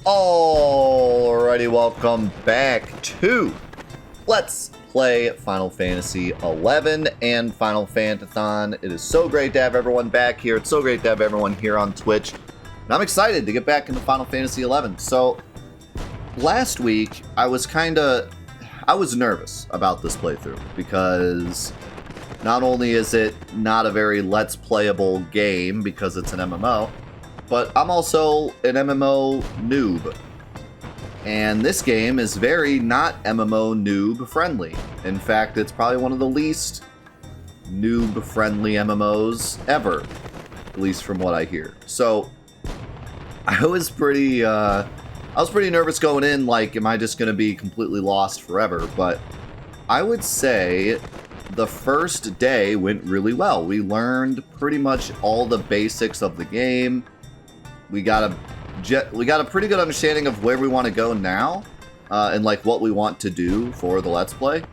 Alrighty, welcome back to Let's Play Final Fantasy XI and Final Fantathon. It is so great to have everyone back here. It's so great to have everyone here on Twitch. And I'm excited to get back into Final Fantasy XI. So, last week, I was nervous about this playthrough because not only is it not a very Let's Playable game because it's an MMO, but I'm also an MMO noob. And this game is very not MMO noob friendly. In fact, it's probably one of the least noob friendly MMOs ever, at least from what I hear. So I was pretty nervous going in, like, am I just going to be completely lost forever? But I would say the first day went really well. We learned pretty much all the basics of the game. We got a pretty good understanding of where we want to go now, and like what we want to do for the Let's Play.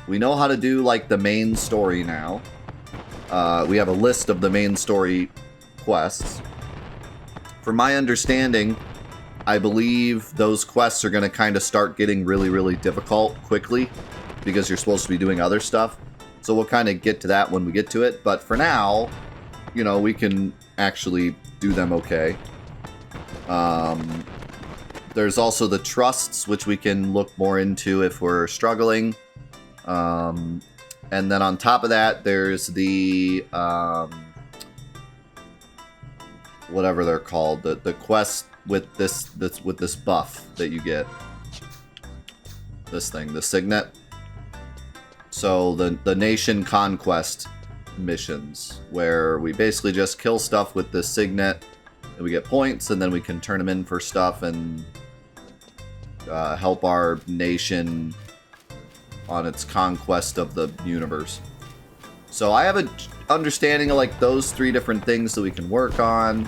We know how to do like the main story now. We have a list of the main story quests. From my understanding, I believe those quests are going to kind of start getting really, really difficult quickly because you're supposed to be doing other stuff. So we'll kind of get to that when we get to it. But for now, you know, we can actually do them okay. There's also the trusts, which we can look more into if we're struggling. And then on top of that, there's the, whatever they're called, the quest with this buff that you get. This thing, the Signet. So the nation conquest missions, where we basically just kill stuff with the Signet, and we get points, and then we can turn them in for stuff and help our nation on its conquest of the universe. So I have an understanding of like those three different things that we can work on.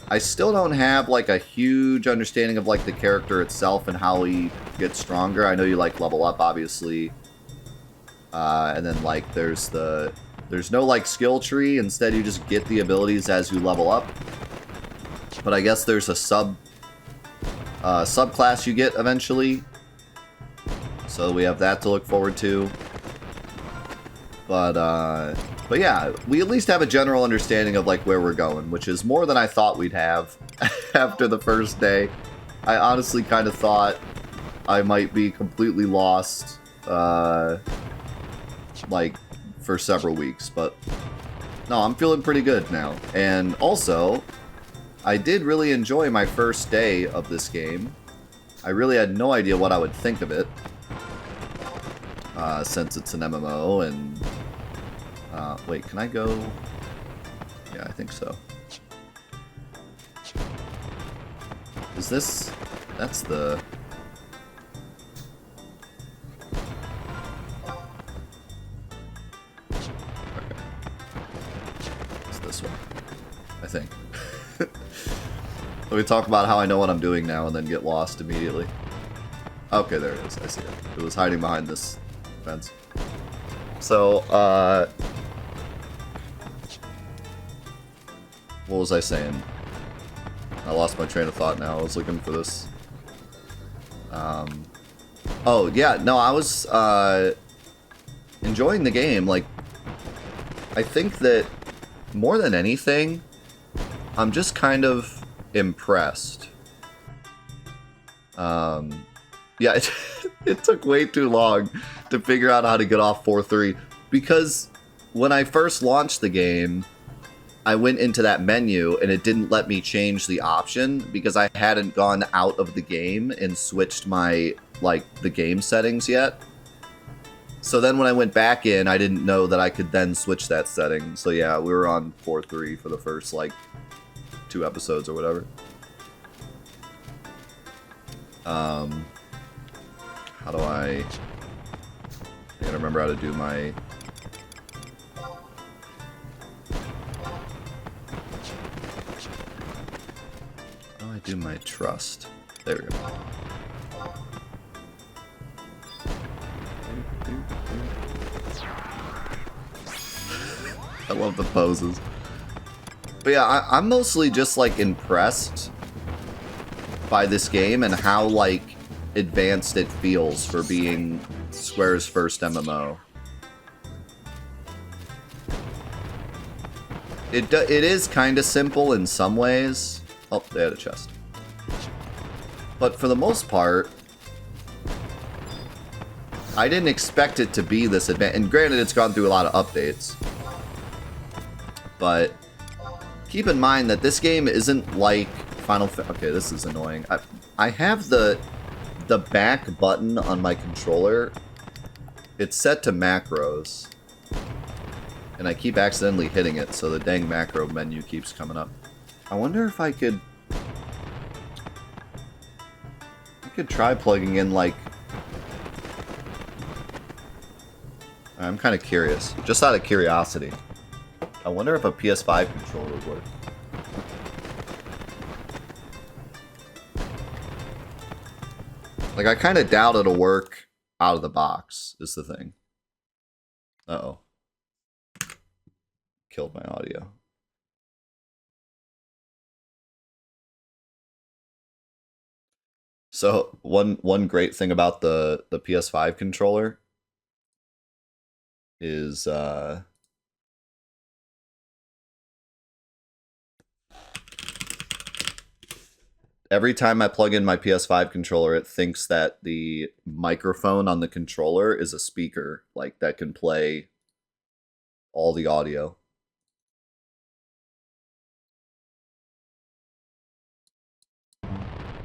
I still don't have like a huge understanding of like the character itself and how he gets stronger. I know you like level up, obviously. And then like there's no like skill tree. Instead, you just get the abilities as you level up. But I guess there's a subclass you get eventually. So we have that to look forward to. But yeah, we at least have a general understanding of like where we're going, which is more than I thought we'd have after the first day. I honestly kind of thought I might be completely lost, like for several weeks, but no, I'm feeling pretty good now. And also, I did really enjoy my first day of this game. I really had no idea what I would think of it, since it's an MMO, and... wait, can I go... Yeah, I think so. Is this... That's the... Okay. It's this one, I think. We talk about how I know what I'm doing now and then get lost immediately. Okay, there it is. I see it. It was hiding behind this fence. So, what was I saying? I lost my train of thought now. I was looking for this. Oh, yeah. No, I was enjoying the game. Like, I think that more than anything, I'm just kind of impressed. Yeah, it took way too long to figure out how to get off 4-3, because when I first launched the game, I went into that menu and it didn't let me change the option because I hadn't gone out of the game and switched my, like, the game settings yet. So then when I went back in, I didn't know that I could then switch that setting. So yeah, we were on 4-3 for the first, like, 2 episodes or whatever. How do I gotta remember how to do my... How do I do my trust? There we go. I love the poses. But yeah, I'm mostly just like impressed by this game and how, like, advanced it feels for being Square's first MMO. It is kind of simple in some ways. Oh, they had a chest. But for the most part, I didn't expect it to be this advanced. And granted, it's gone through a lot of updates. But keep in mind that this game isn't like okay, this is annoying. I have the back button on my controller. It's set to macros. And I keep accidentally hitting it, so the dang macro menu keeps coming up. I wonder if I could try plugging in, like... I'm kind of curious. Just out of curiosity. I wonder if a PS5 controller would work. Like, I kind of doubt it'll work out of the box, is the thing. Uh-oh. Killed my audio. So, one great thing about the PS5 controller is, every time I plug in my PS5 controller, it thinks that the microphone on the controller is a speaker, like, that can play all the audio.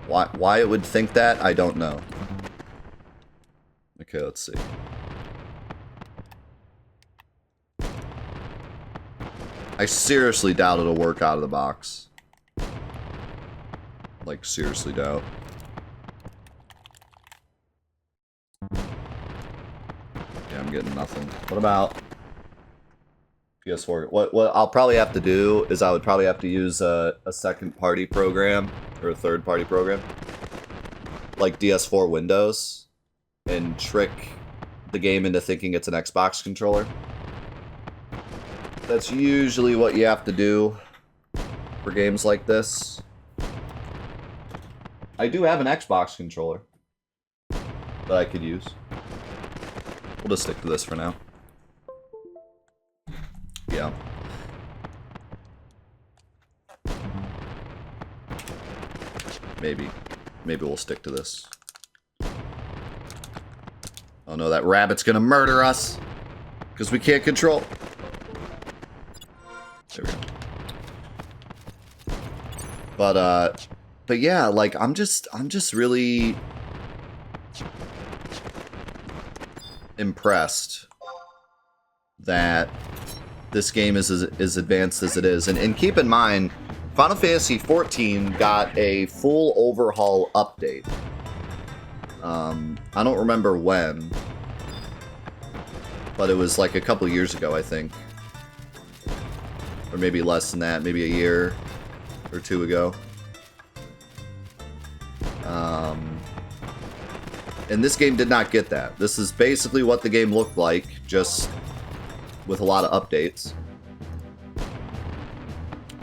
Why it would think that, I don't know. Okay, let's see. I seriously doubt it'll work out of the box. Like, seriously doubt. Yeah, I'm getting nothing. What about PS4? What I'll probably have to do is I would probably have to use a second-party program, or a third-party program, like DS4 Windows, and trick the game into thinking it's an Xbox controller. That's usually what you have to do for games like this. I do have an Xbox controller that I could use. We'll just stick to this for now. Yeah. Maybe we'll stick to this. Oh no, that rabbit's gonna murder us! Because we can't control... There we go. But yeah, like, I'm just really impressed that this game is as advanced as it is. And keep in mind, Final Fantasy XIV got a full overhaul update. I don't remember when, but it was like a couple years ago, I think. Or maybe less than that, maybe a year or two ago. And this game did not get that. This is basically what the game looked like, just with a lot of updates.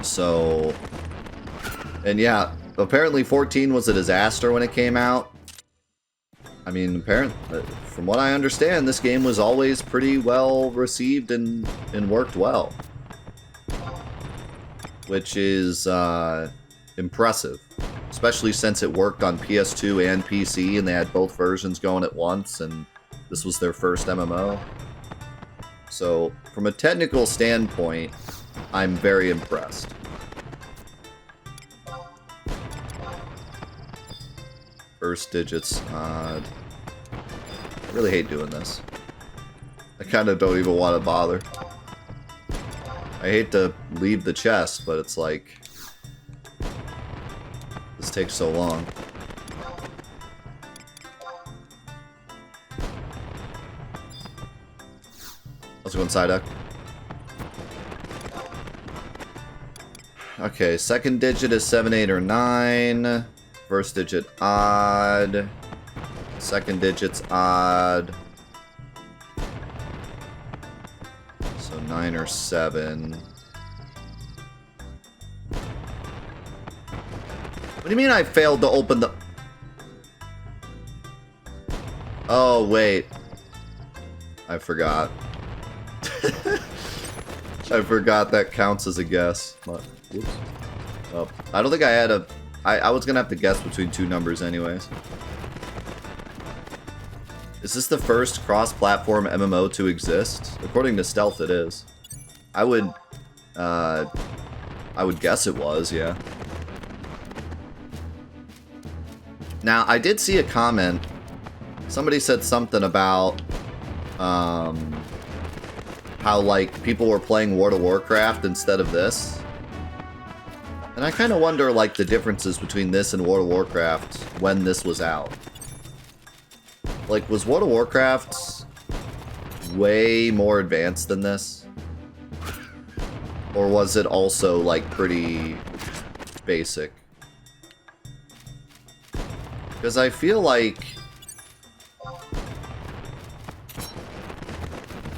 So, and yeah, apparently 14 was a disaster when it came out. I mean, apparently, from what I understand, this game was always pretty well received and worked well. Which is impressive. Especially since it worked on PS2 and PC, and they had both versions going at once, and this was their first MMO. So, from a technical standpoint, I'm very impressed. First digits odd. I really hate doing this. I kind of don't even want to bother. I hate to leave the chest, but it's like... This takes so long. Let's go inside, Duck. Okay, second digit is 7, 8, or 9. First digit odd. Second digit's odd. So 9 or 7. do you mean I failed to open the... Oh, wait. I forgot. I forgot that counts as a guess. But, whoops. Oh, I don't think I had a... I was gonna have to guess between two numbers anyways. Is this the first cross-platform MMO to exist? According to Stealth, it is. I would guess it was, yeah. Now, I did see a comment. Somebody said something about how, like, people were playing World of Warcraft instead of this. And I kind of wonder, like, the differences between this and World of Warcraft when this was out. Like, was World of Warcraft way more advanced than this? Or was it also, like, pretty basic? Because I feel like...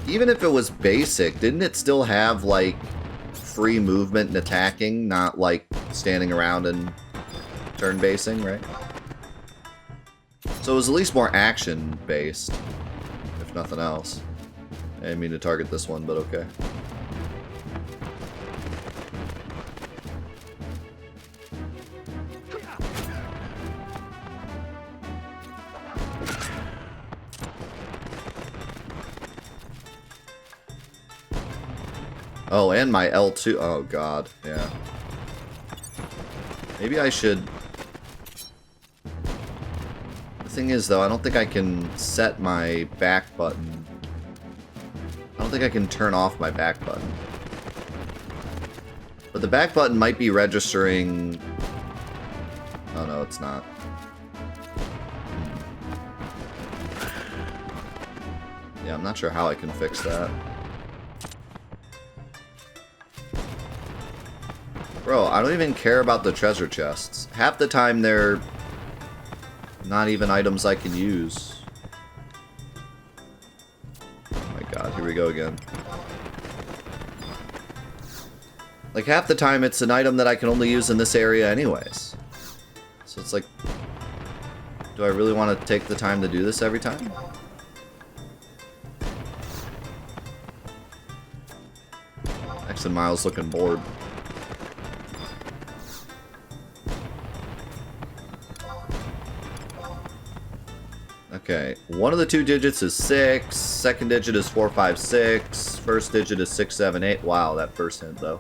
even if it was basic, didn't it still have, like, free movement and attacking, not, like, standing around and turn-basing, right? So it was at least more action-based, if nothing else. I didn't mean to target this one, but okay. Oh, and my L2. Oh, God. Yeah. Maybe I should... The thing is, though, I don't think I can set my back button. I don't think I can turn off my back button. But the back button might be registering... Oh, no, it's not. Yeah, I'm not sure how I can fix that. Bro, I don't even care about the treasure chests. Half the time they're not even items I can use. Oh my god, here we go again. Like, half the time it's an item that I can only use in this area anyways. So it's like, do I really want to take the time to do this every time? X and Miles looking bored. Okay, one of the two digits is 6, second digit is 4, 5, 6, first digit is 6, 7, 8. Wow, that first hint, though.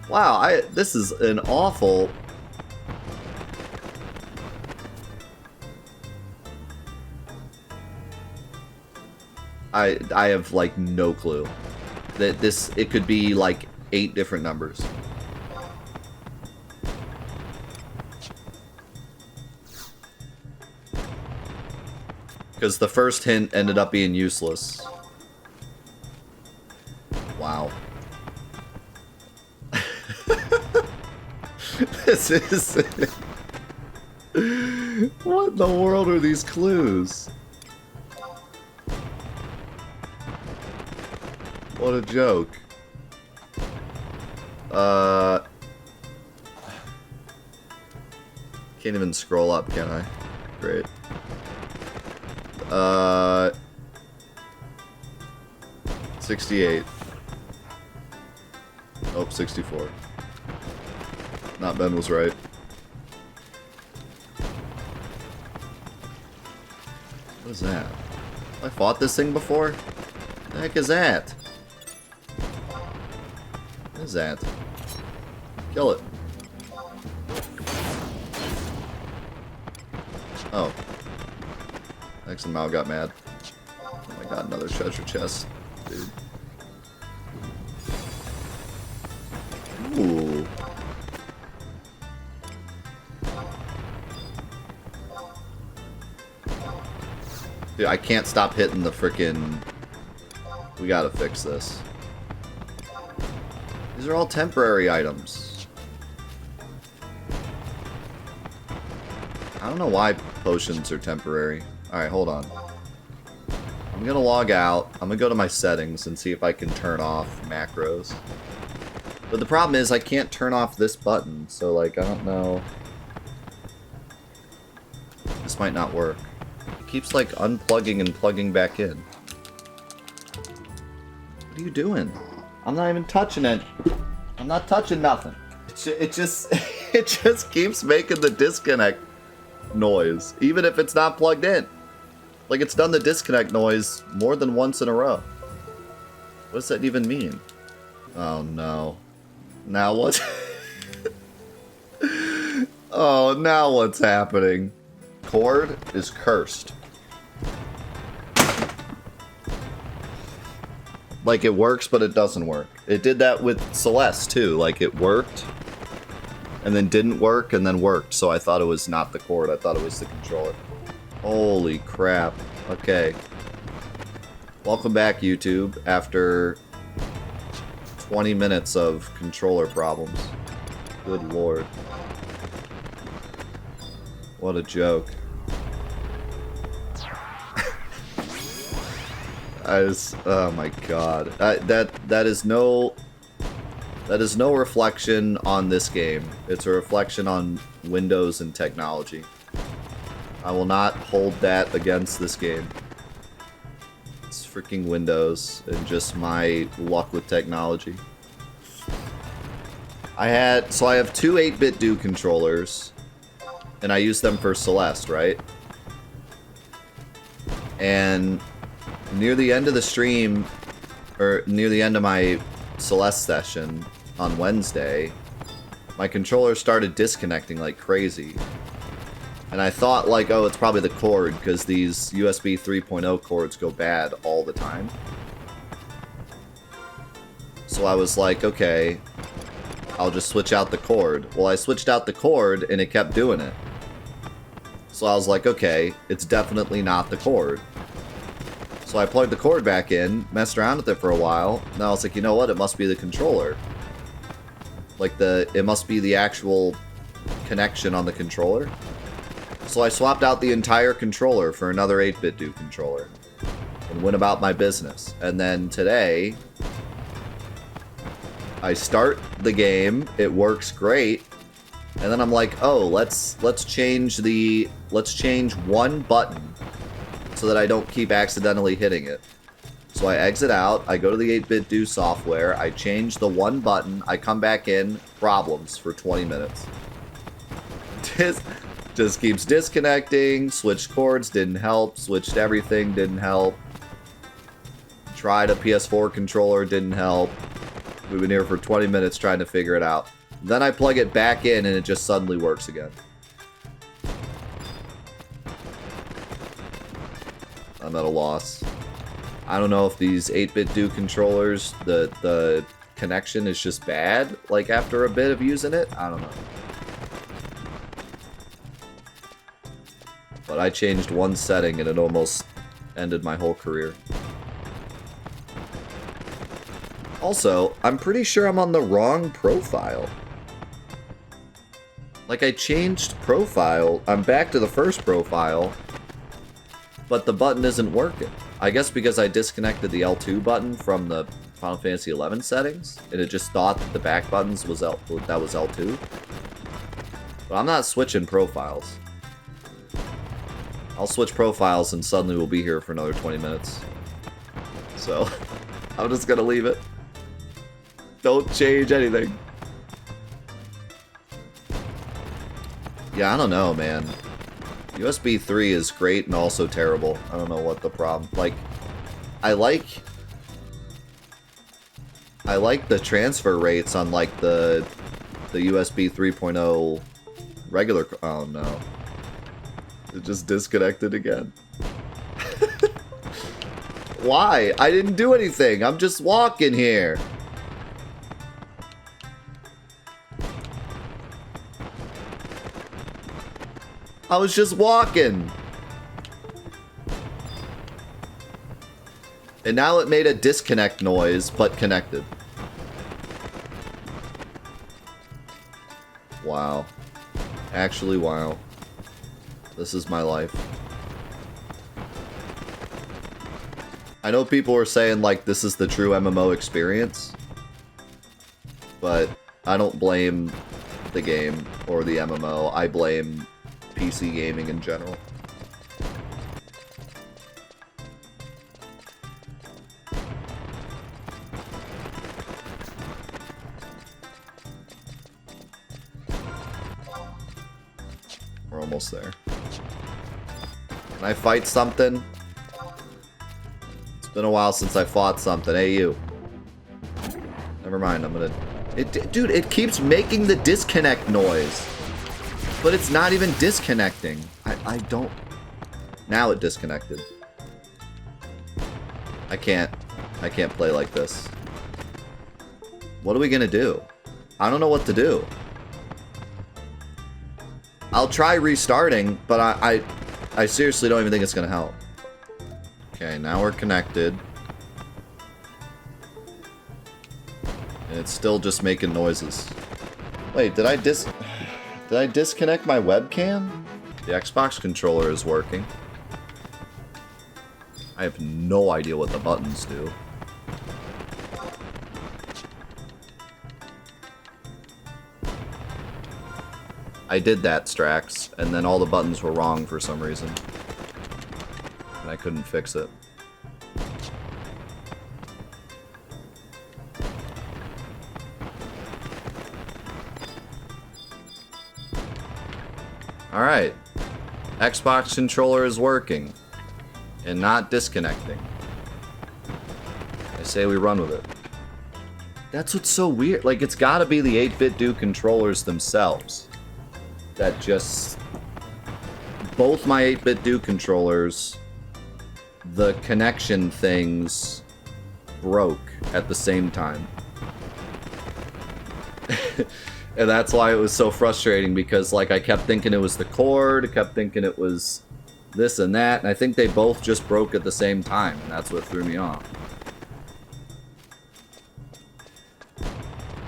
Wow, this is an awful... I have, like, no clue. That it could be, like, 8 different numbers. Because the first hint ended up being useless. Wow. This is... What in the world are these clues? What a joke. Can't even scroll up, can I? Great. 68. Oh, 64. Not Ben was right. What is that? Have I fought this thing before? What the heck is that? What is that? Kill it. Oh. X and Mao got mad. Oh my god, another treasure chest. Dude. Ooh. Dude, I can't stop hitting the frickin'... We gotta fix this. These are all temporary items. I don't know why potions are temporary. Alright, hold on. I'm gonna log out. I'm gonna go to my settings and see if I can turn off macros. But the problem is I can't turn off this button, so like I don't know. This might not work. It keeps like unplugging and plugging back in. What are you doing? I'm not even touching it. I'm not touching nothing. It just it just keeps making the disconnect noise, even if it's not plugged in. Like it's done the disconnect noise more than once in a row. What does that even mean? Oh no. Now what? Oh, now what's happening? Cord is cursed. Like it works, but it doesn't work. It did that with Celeste too. Like it worked, and then didn't work, and then worked. So I thought it was not the cord. I thought it was the controller. Holy crap. Okay. Welcome back, YouTube, after 20 minutes of controller problems. Good lord. What a joke. Oh my god. That is no reflection on this game. It's a reflection on Windows and technology. I will not hold that against this game. It's freaking Windows and just my luck with technology. I have two 8-bit do controllers, and I use them for Celeste, right? And near the end of the stream, or near the end of my Celeste session on Wednesday, my controller started disconnecting like crazy. And I thought like, oh, it's probably the cord, because these USB 3.0 cords go bad all the time. So I was like, okay, I'll just switch out the cord. Well, I switched out the cord, and it kept doing it. So I was like, okay, it's definitely not the cord. So I plugged the cord back in, messed around with it for a while, and I was like, you know what, it must be the controller. Like it must be the actual connection on the controller. So I swapped out the entire controller for another 8-bit do controller and went about my business. And then today, I start the game, it works great, and then I'm like, oh, let's change one button so that I don't keep accidentally hitting it. So I exit out, I go to the 8-bit do software, I change the one button, I come back in, problems for 20 minutes. Just keeps disconnecting, switched cords, didn't help, switched everything, didn't help. Tried a PS4 controller, didn't help. We've been here for 20 minutes trying to figure it out. Then I plug it back in and it just suddenly works again. I'm at a loss. I don't know if these 8-bit do controllers, the connection is just bad, like after a bit of using it. I don't know. But I changed one setting and it almost ended my whole career. Also, I'm pretty sure I'm on the wrong profile. Like I changed profile, I'm back to the first profile, but the button isn't working. I guess because I disconnected the L2 button from the Final Fantasy XI settings, and it just thought that the back buttons was L2. But I'm not switching profiles. I'll switch profiles and suddenly we'll be here for another 20 minutes. So, I'm just gonna leave it. Don't change anything. Yeah, I don't know, man. USB 3 is great and also terrible. I don't know what the problem... Like, I like the transfer rates on, like, the USB 3.0 regular... Oh, no. It just disconnected again. Why? I didn't do anything. I'm just walking here. I was just walking. And now it made a disconnect noise, but connected. Wow. Actually, wow. This is my life. I know people are saying, like, this is the true MMO experience. but I don't blame the game or the MMO. I blame PC gaming in general. We're almost there. Can I fight something? It's been a while since I fought something. Hey, you. Never mind, I'm gonna... Dude, it keeps making the disconnect noise. But it's not even disconnecting. I don't... Now it disconnected. I can't play like this. What are we gonna do? I don't know what to do. I'll try restarting, but I seriously don't even think it's gonna help. Okay, now we're connected. And it's still just making noises. Wait, did I disconnect my webcam? The Xbox controller is working. I have no idea what the buttons do. I did that, Strax, and then all the buttons were wrong for some reason. And I couldn't fix it. Alright. Xbox controller is working. And not disconnecting. I say we run with it. That's what's so weird. Like, it's gotta be the 8-bit do controllers themselves. That just... Both my 8-bit do controllers, the connection things broke at the same time. And that's why it was so frustrating, because like I kept thinking it was the cord, I kept thinking it was this and that, and I think they both just broke at the same time, and that's what threw me off.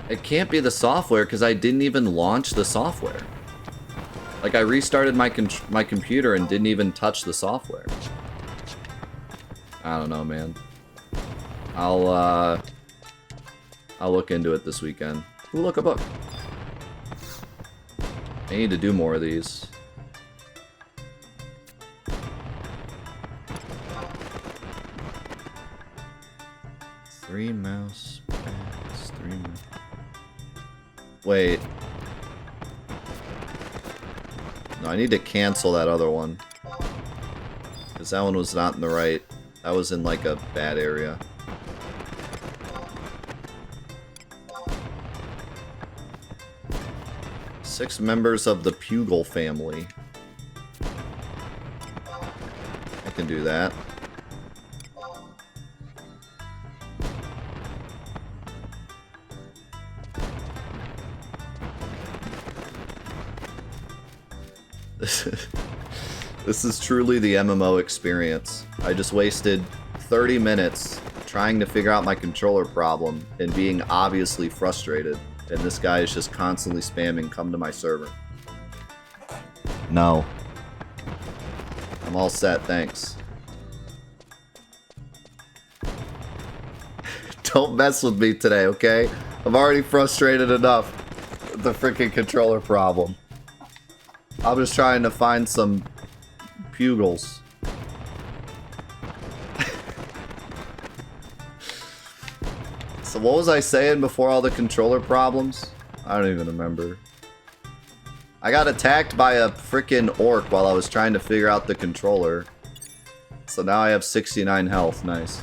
It can't be the software, because I didn't even launch the software. Like, I restarted my computer and didn't even touch the software. I don't know, man. I'll look into it this weekend. Ooh, look, a book. I need to do more of these. Three mouse pads, 3 mouse... Wait. No, I need to cancel that other one. Because that one was not in the right... That was in, like, a bad area. Six members of the Pugil family. I can do that. This is truly the MMO experience. I just wasted 30 minutes trying to figure out my controller problem and being obviously frustrated. And this guy is just constantly spamming, come to my server. No. I'm all set, thanks. Don't mess with me today, okay? I'm already frustrated enough with the freaking controller problem. I'm just trying to find some Pugils. So what was I saying before all the controller problems? I don't even remember. I got attacked by a freaking orc while I was trying to figure out the controller. So now I have 69 health. Nice.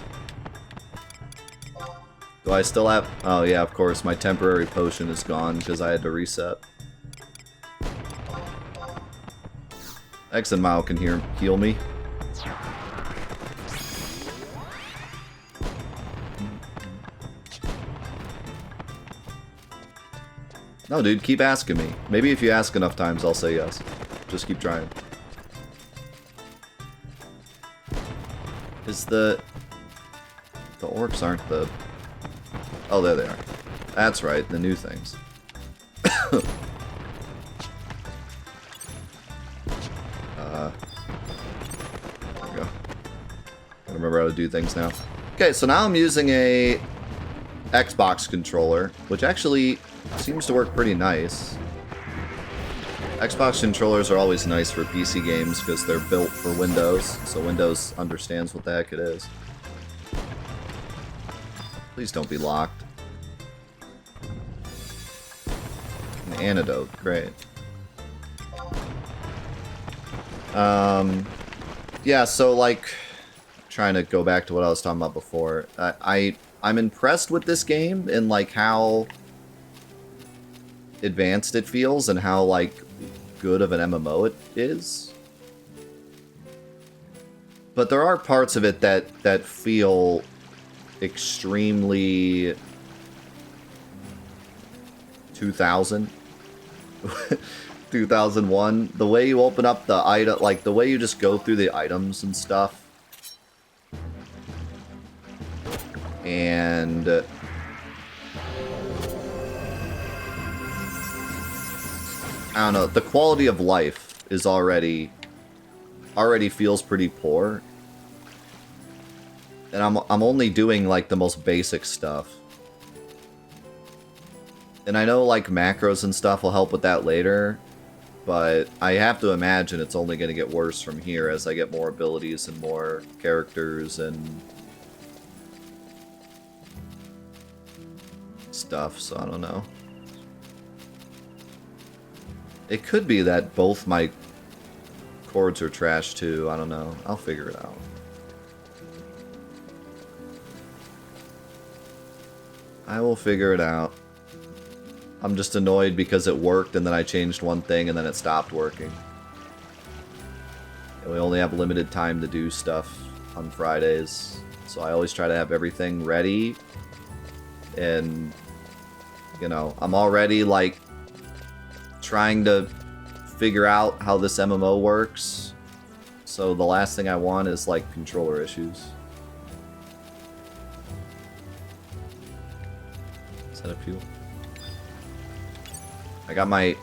Do I still have... Oh yeah, of course. My temporary potion is gone because I had to reset. X and Mao can heal me. No, dude, keep asking me. Maybe if you ask enough times, I'll say yes. Just keep trying. Is the orcs aren't the... Oh, there they are. That's right, the new things. There we go. Gotta remember how to do things now. Okay, so now I'm using a Xbox controller, which actually seems to work pretty nice. Xbox controllers are always nice for PC games because they're built for Windows, so Windows understands what the heck it is. Please don't be locked. An antidote, great. Yeah, so like, trying to go back to what I was talking about before, I'm impressed with this game and like how advanced it feels and how like good of an MMO it is. But there are parts of it that feel extremely 2000 2001. The way you open up the item, like the way you just go through the items and stuff, and I don't know, the quality of life is already feels pretty poor. And I'm only doing like the most basic stuff. And I know like macros and stuff will help with that later, but I have to imagine it's only going to get worse from here as I get more abilities and more characters and stuff, so I don't know. It could be that both my chords are trash too, I don't know. I'll figure it out. I will figure it out. I'm just annoyed because it worked and then I changed one thing and then it stopped working. And we only have limited time to do stuff on Fridays, so I always try to have everything ready. And, you know, I'm already like trying to figure out how this MMO works. So the last thing I want is like controller issues. Is that a fuel? I got my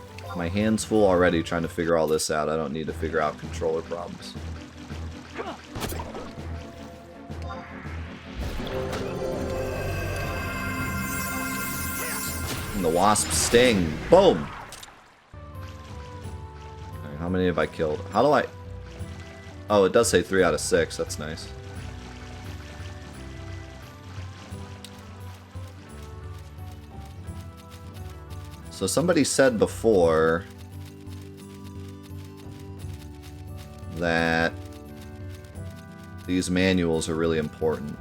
hands full already trying to figure all this out. I don't need to figure out controller problems. And the wasp sting. Boom! Okay, how many have I killed? How do I... Oh, it does say 3 out of 6. That's nice. So somebody said before that these manuals are really important.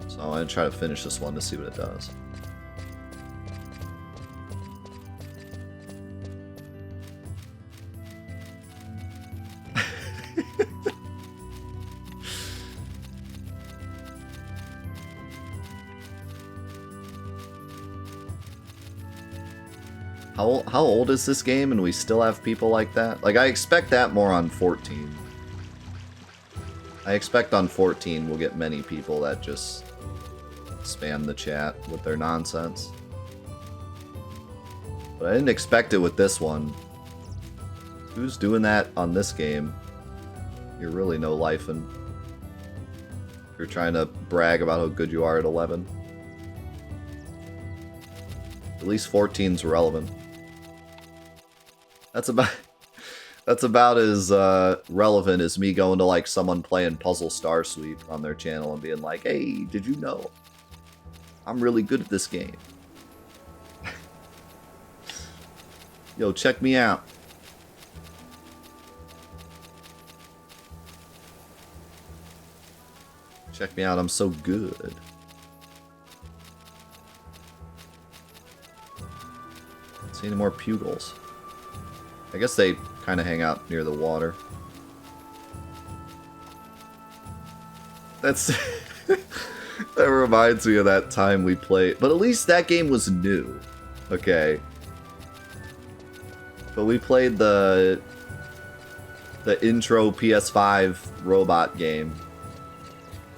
So I'm going to try to finish this one to see what it does. How old is this game and we still have people like that? Like, I expect that more on 14. I expect on 14 we'll get many people that just spam the chat with their nonsense. But I didn't expect it with this one. Who's doing that on this game? You're really no lifing. If you're trying to brag about how good you are at 11. At least 14's relevant. That's about as relevant as me going to like someone playing Puzzle Star Sweep on their channel and being like, "Hey, did you know I'm really good at this game? Yo, check me out." Check me out, I'm so good. See any more pugils? I guess they kind of hang out near the water. That's... that reminds me of that time we played. But at least that game was new. Okay. But we played the intro PS5 robot game.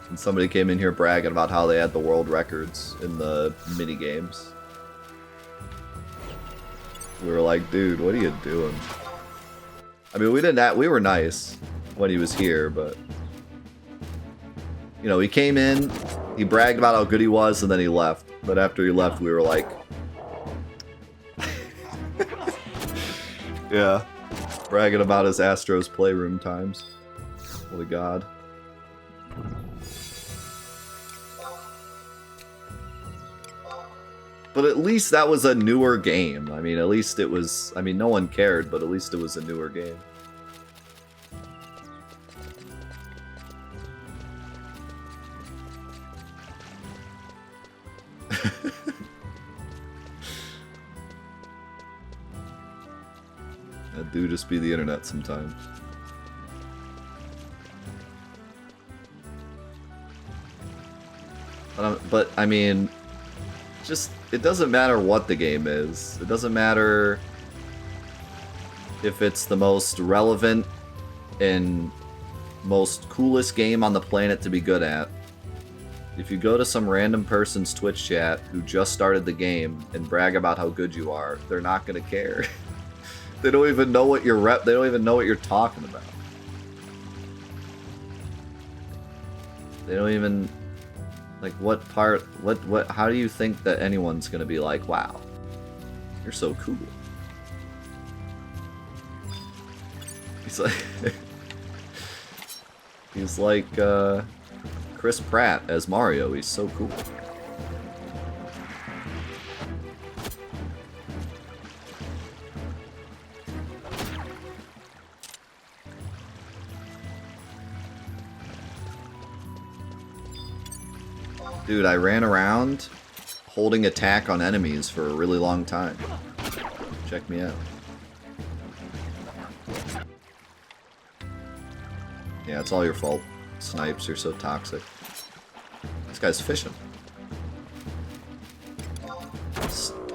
And somebody came in here bragging about how they had the world records in the mini games. We were like, dude, what are you doing? I mean, we were nice when he was here, but... You know, he came in, He bragged about how good he was, and then he left. But after he left, we were like... yeah. Bragging about his Astros playroom times. Holy God. But at least that was a newer game. I mean, at least it was... I mean, no one cared, but at least it was a newer game. That do just be the internet sometimes. But I mean... just, it doesn't matter what the game is. It doesn't matter if it's the most relevant and most coolest game on the planet to be good at. If you go to some random person's Twitch chat who just started the game and brag about how good you are, they're not gonna care. They don't even know what you're they don't even know what you're talking about. They don't even... like, what part, how do you think that anyone's gonna be like, wow, you're so cool? He's like, he's like, Chris Pratt as Mario, he's so cool. Dude, I ran around holding attack on enemies for a really long time. Check me out. Yeah, it's all your fault. Snipes, you're so toxic. This guy's fishing.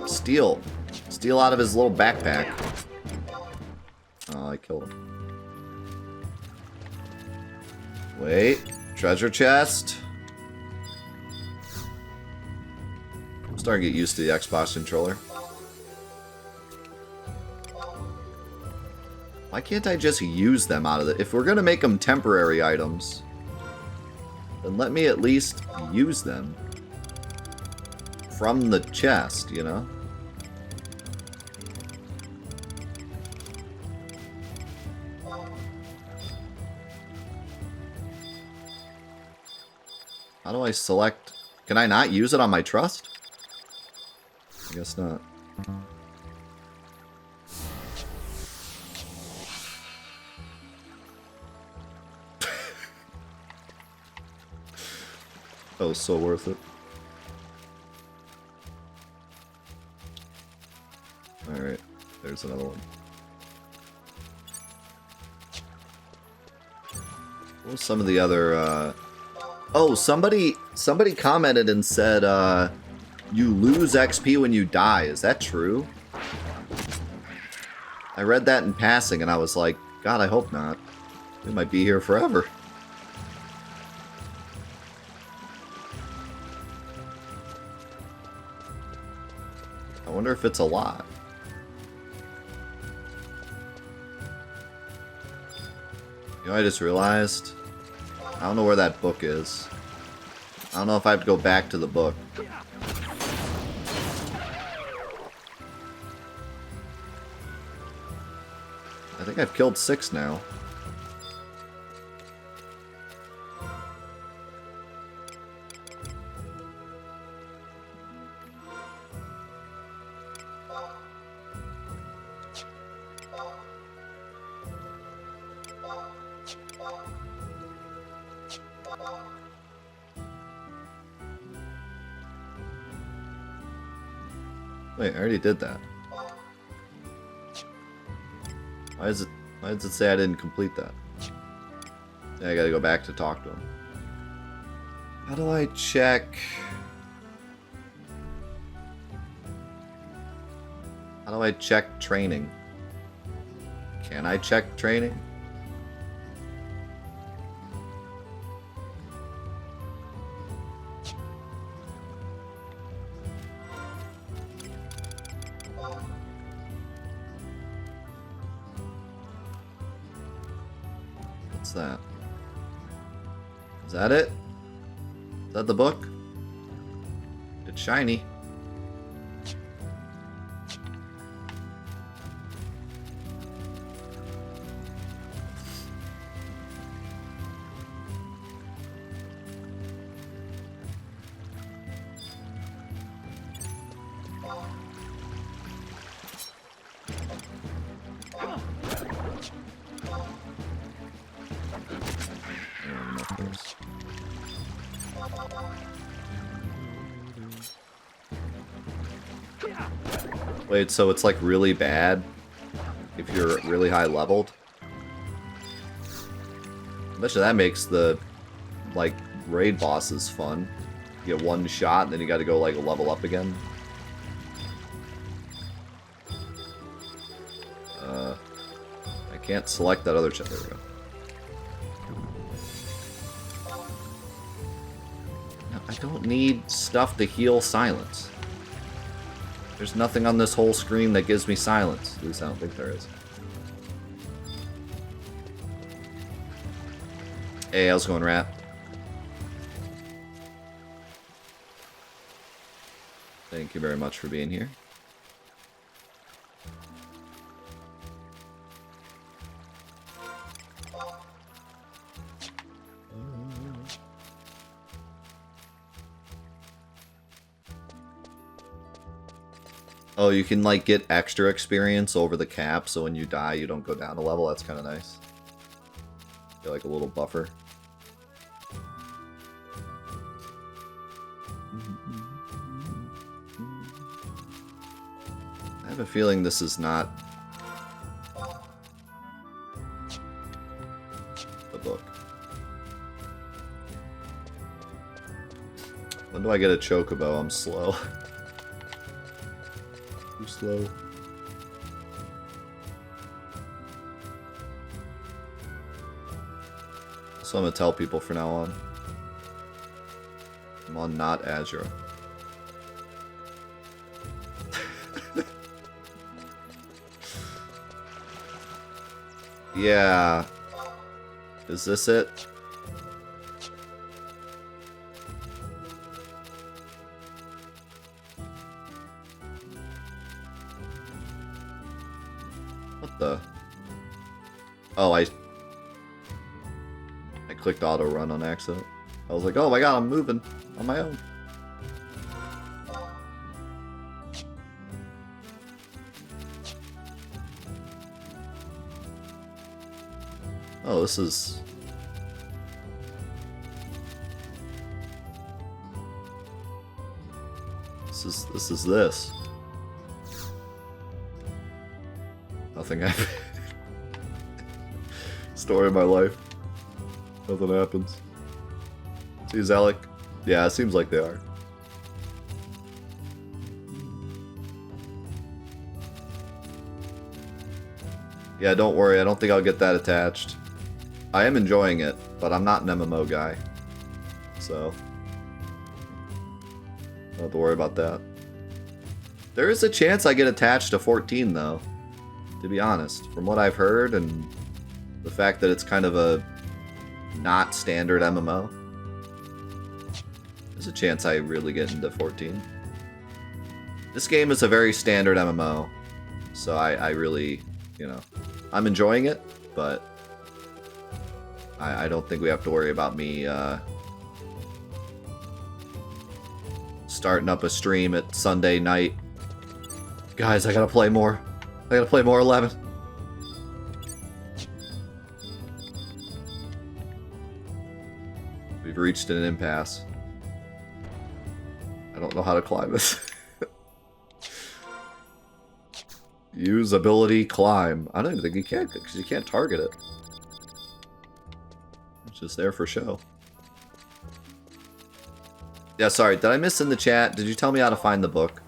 Steal. Steal out of his little backpack. Oh, I killed him. Wait. Treasure chest. I'm starting to get used to the Xbox controller. Why can't I just use them out of it? If we're gonna make them temporary items, then let me at least use them from the chest, you know? How do I select? Can I not use it on my trust? I guess not. That was so worth it. Alright, there's another one. What was some of the other, Oh, somebody commented and said, you lose XP when you die. Is that true? I read that in passing and I was like, God, I hope not. We might be here forever. I wonder if it's a lot. You know, I just realized, I don't know where that book is. I don't know if I have to go back to the book. I think I've killed 6 now. Wait, I already did that. Why does it say I didn't complete that? Yeah, I gotta go back to talk to him. How do I check? How do I check training? Can I check training? What's that? Is that it? Is that the book? It's shiny. Wait, so it's like really bad if you're really high leveled? I bet you that makes the, like, raid bosses fun. You get one shot and then you gotta go, like, level up again. I can't select that other there we go. No, I don't need stuff to heal silence. There's nothing on this whole screen that gives me silence. At least I don't think there is. Hey, how's it going, Rat? Thank you very much for being here. Oh, you can, like, get extra experience over the cap, so when you die, you don't go down a level. That's kind of nice. Get, like, a little buffer. I have a feeling this is not the book. When do I get a chocobo? I'm slow. Too slow. So I'm gonna tell people from now on. I'm on not Azure. Yeah. Is this it? What the? Oh, I clicked auto run on accident. I was like, oh my god, I'm moving on my own. Oh, this is... This. Nothing happened. Story of my life. Nothing happens. See, Zalek? Yeah, it seems like they are. Yeah, don't worry, I don't think I'll get that attached. I am enjoying it, but I'm not an MMO guy. So... don't have to worry about that. There is a chance I get attached to 14, though. To be honest. From what I've heard, and the fact that it's kind of a not standard MMO. There's a chance I really get into 14. This game is a very standard MMO. So I really, you know... I'm enjoying it, but... I don't think we have to worry about me, starting up a stream at Sunday night. Guys, I gotta play more. I gotta play more 11. We've reached an impasse. I don't know how to climb this. Use ability climb. I don't even think you can, because you can't target it. It's just there for show. Yeah, sorry, did I miss in the chat? Did you tell me how to find the book?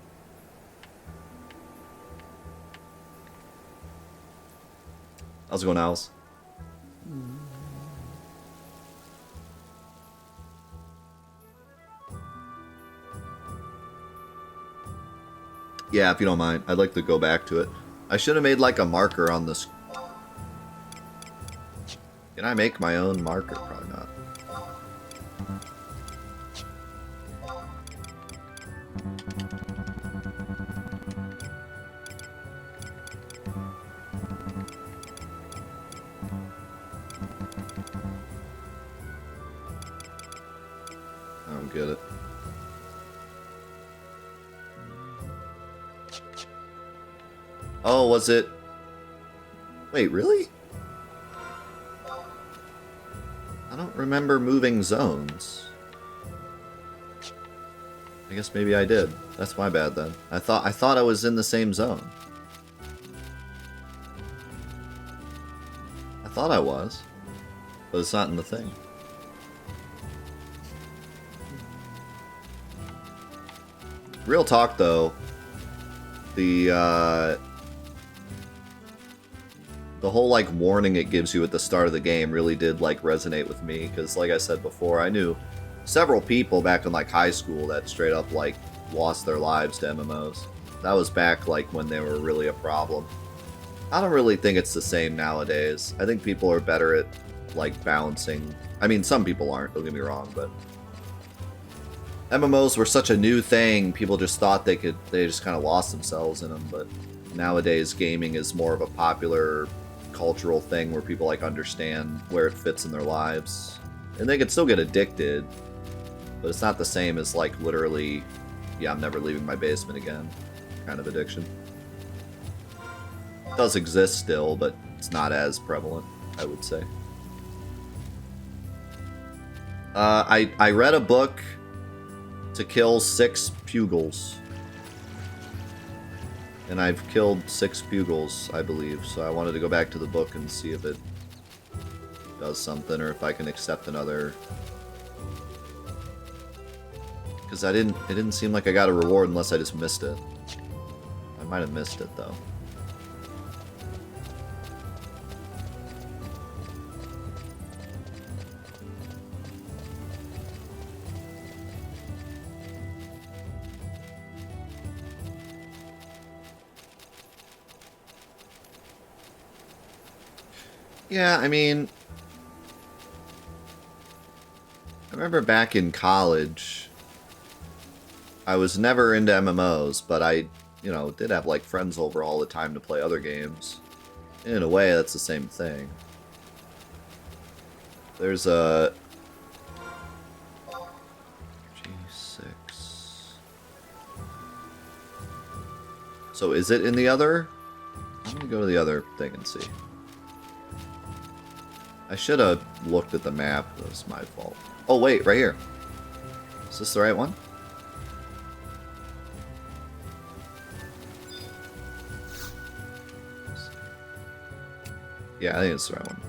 How's it going, Owls? Yeah, if you don't mind. I'd like to go back to it. I should have made like a marker on this. Can I make my own marker? Probably not. I don't get it. Oh, was it? Wait, really? I don't remember moving zones. I guess maybe I did. That's my bad then. I thought I was in the same zone. I thought I was, but it's not in the thing. Real talk though, the whole like warning it gives you at the start of the game really did like resonate with me, because like I said before, I knew several people back in like high school that straight up like lost their lives to MMOs. That was back like when they were really a problem. I don't really think it's the same nowadays. I think people are better at like balancing. I mean, some people aren't, don't get me wrong, but MMOs were such a new thing, people just thought they just kind of lost themselves in them, but nowadays gaming is more of a popular cultural thing where people like understand where it fits in their lives. And they can still get addicted, but it's not the same as like literally, yeah, I'm never leaving my basement again kind of addiction. It does exist still, but it's not as prevalent, I would say. I read a book to kill 6 pugils. And I've killed 6 pugils, I believe, so I wanted to go back to the book and see if it does something, or if I can accept another. Because it didn't seem like I got a reward unless I just missed it. I might have missed it, though. Yeah, I mean, I remember back in college, I was never into MMOs, but I, did have like friends over all the time to play other games. In a way, that's the same thing. There's a G6. So is it in the other? I'm gonna go to the other thing and see. I should have looked at the map. That was my fault. Oh, wait, right here. Is this the right one? Yeah, I think it's the right one.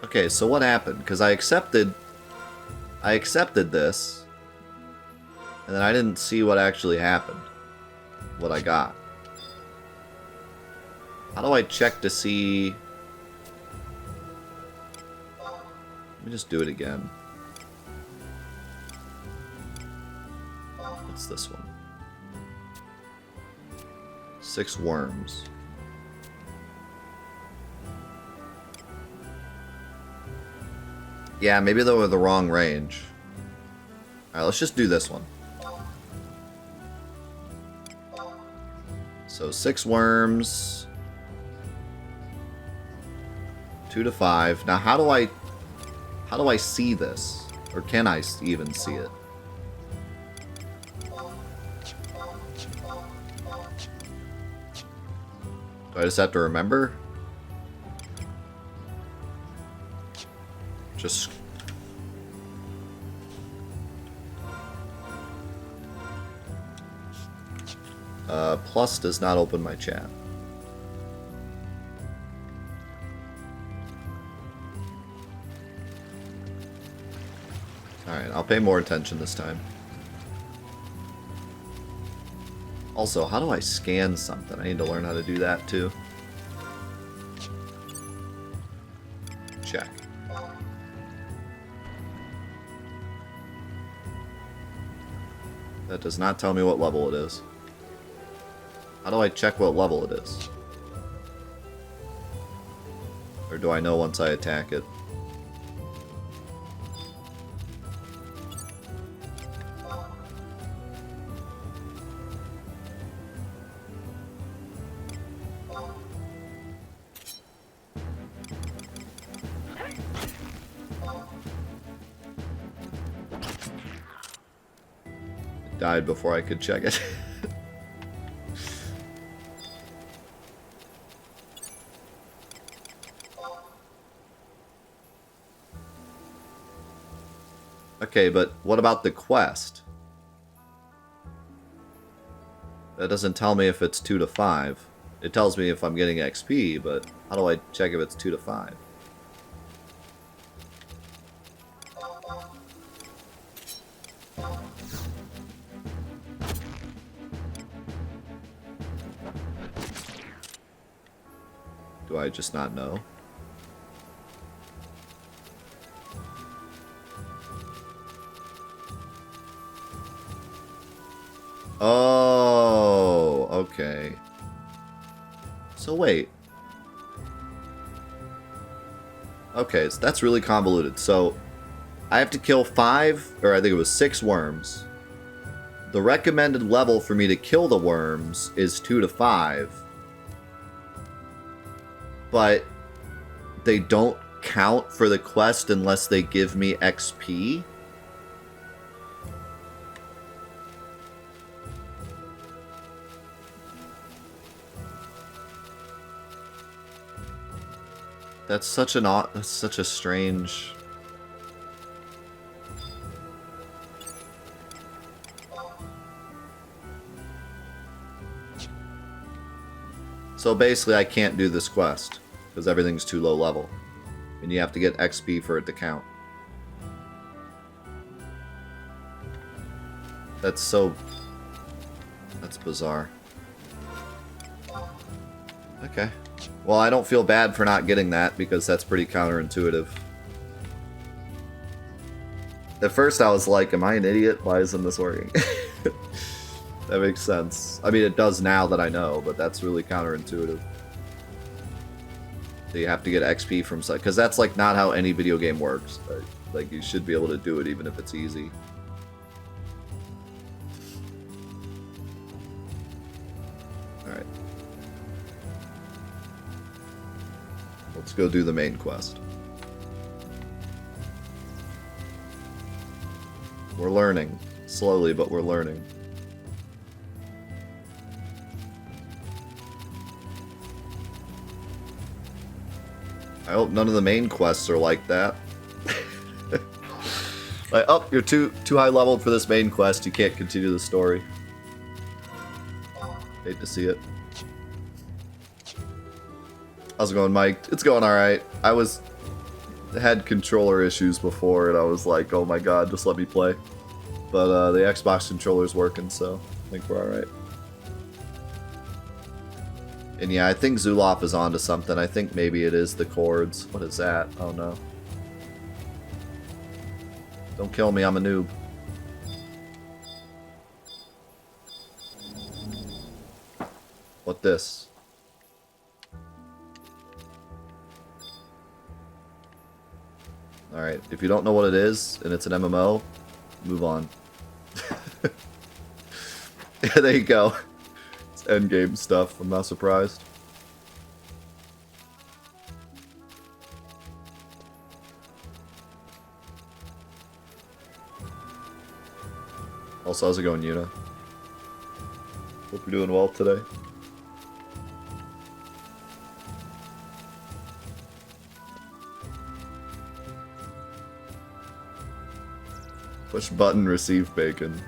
Okay, so what happened? Because I accepted this. And then I didn't see what actually happened. What I got. How do I check to see... Let me just do it again. What's this one? 6 worms. Yeah, maybe they were the wrong range. Alright, let's just do this one. So 6 worms, 2 to 5. Now, how do I see this, or can I even see it? Do I just have to remember? Just. Plus does not open my chat. Alright, I'll pay more attention this time. Also, how do I scan something? I need to learn how to do that too. Check. That does not tell me what level it is. How do I check what level it is? do I know once I attack it? It died before I could check it. Okay, but what about the quest? That doesn't tell me if it's 2 to 5. It tells me if I'm getting XP, but how do I check if it's 2 to 5? Do I just not know? Oh, okay. So wait. Okay, so that's really convoluted. So I have to kill 5, or I think it was 6 worms. The recommended level for me to kill the worms is 2 to 5. But they don't count for the quest unless they give me XP. That's such a strange. So basically I can't do this quest because everything's too low level. And you have to get XP for it to count. That's bizarre. Okay. Well, I don't feel bad for not getting that, because that's pretty counterintuitive. At first I was like, am I an idiot? Why isn't this working? That makes sense. I mean, it does now that I know, but that's really counterintuitive. So you have to get XP from such, because that's like not how any video game works. Right? Like, you should be able to do it even if it's easy. Alright. Let's go do the main quest. We're learning. Slowly, but we're learning. I hope none of the main quests are like that. Like, oh, you're too high leveled for this main quest. You can't continue the story. Hate to see it. How's it going, Mike? It's going alright. I had controller issues before, and I was like, oh my god, just let me play. But the Xbox controller's working, so I think we're alright. And yeah, I think Zuloff is onto something. I think maybe it is the chords. What is that? Oh no. Don't kill me, I'm a noob. What this? Alright, if you don't know what it is, and it's an MMO, move on. Yeah, there you go. It's endgame stuff, I'm not surprised. Also, how's it going, Yuna? Hope you're doing well today. Push button, receive bacon.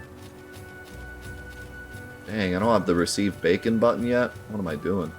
Dang, I don't have the receive bacon button yet? What am I doing?